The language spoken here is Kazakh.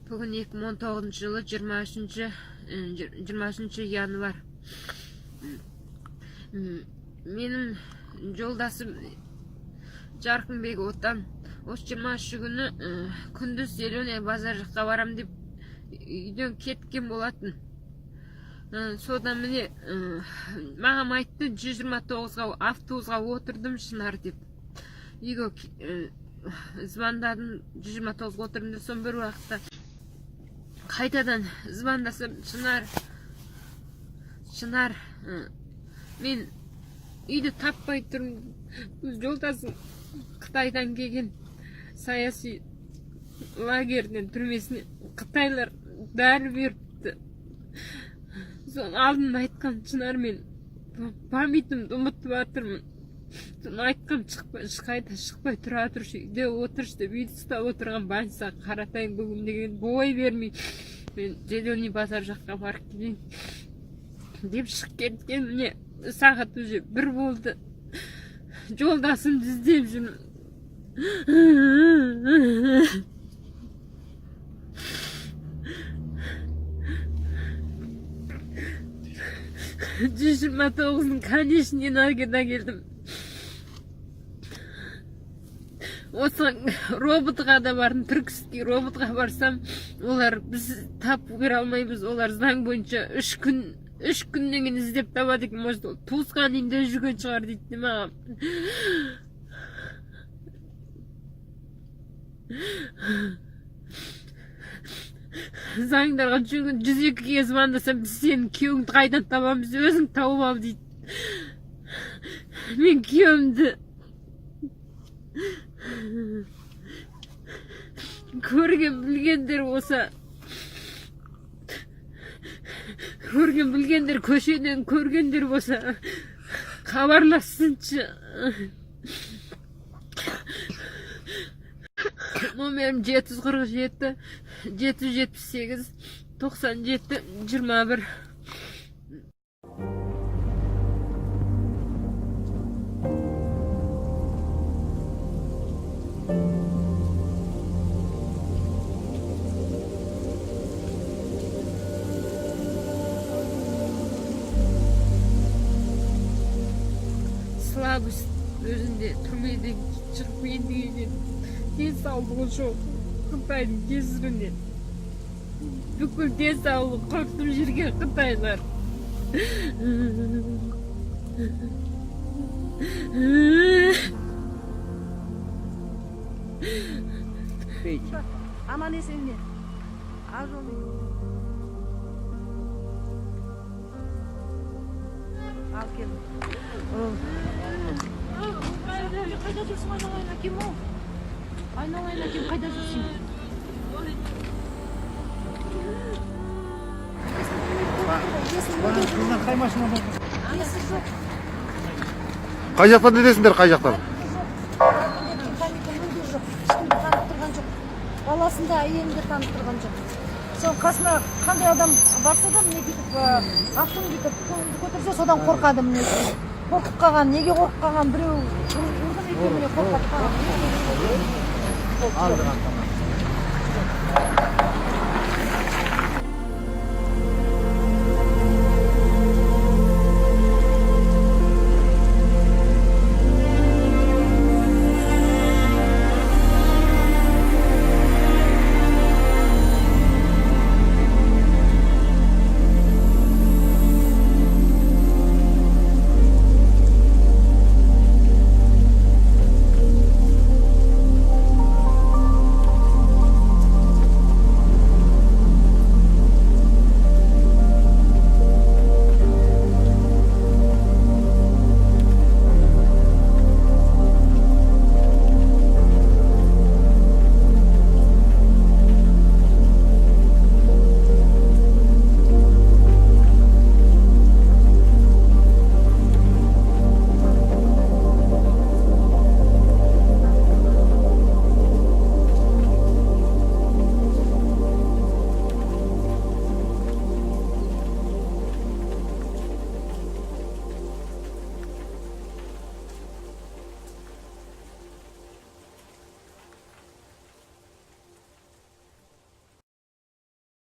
Бүгін 2019 жылы 23 январ. Менің жолдасым Жарқынбек Отан осы 23 күні күндіз зеленый базар жаққа барам деп үйден кеткен болатын. Содан міне маған айтты 129-ға автобусқа отырдым Шынар деп. Үйге звондадым, 129-ға отырдым деп, сон бір уақытта қайтадан звондасам, Шынар, мен үйді таппай тұрмын. Жолдасым Қытайдан келген саяси лагерден түрмесіне Қытайлар дәрі беріпті. Соны алдын айтқан Шынар, мен памятымды ұмытып жатырмын. Соны айтқам, шықпай тұра тұршы, үйде отыршы деп, үйді ұстап отырған больницаға қаратайын бүгін деген, бой бермей мен зеленый базар жаққа барып келейін деп шығып кеткен. Міне сағат уже 1 болды. Жолдасымды іздеп жүрмін. 129-ның конечный нагида келдім. Осы роботқа да бардым, түркістің роботқа барсам, олар біз тапып бере алмаймыз, олар заң бойынша 3 күннен кейін іздеп табады екен, может туысқан үйінде жүрген шығар дейді маған. Заңдарға 102-ге звондасам, біз сенің күйеуіңді қайдан табамыз, өзің тауып ал дейді. Мен күйеуімді көрген білгендер болса, көрген білгендер, көшеден көргендер болса хабарлассыншы. Номерім 747 778 97 21. Слабость өзінде түрмеден шығып ендігенен денсаулығы жоқ. Қытайдың кесірінен бүкіл денсаулығы құртып жүрген Қытайлар. Аман есеніне. Ал кел. Қайда жүрсің, айналайын әкем ол? Айналайын әкем, қайда жүрсің? Bunlar қай машина бар? Есі жоқ. Қай жақтан dedесіңдер, қай жақтан? Мүлде жоқ. Ешкімді танып тұрған жоқ. Баласында әйелінде танып тұрған жоқ. Сол қасына қандай адам барса да міне кетіп, ақтың кетіп, көтерсе содан қорқады міне. Қорқып қалған, неге қорқып қалған, біреу ұрдың екеніне қорқып қалған.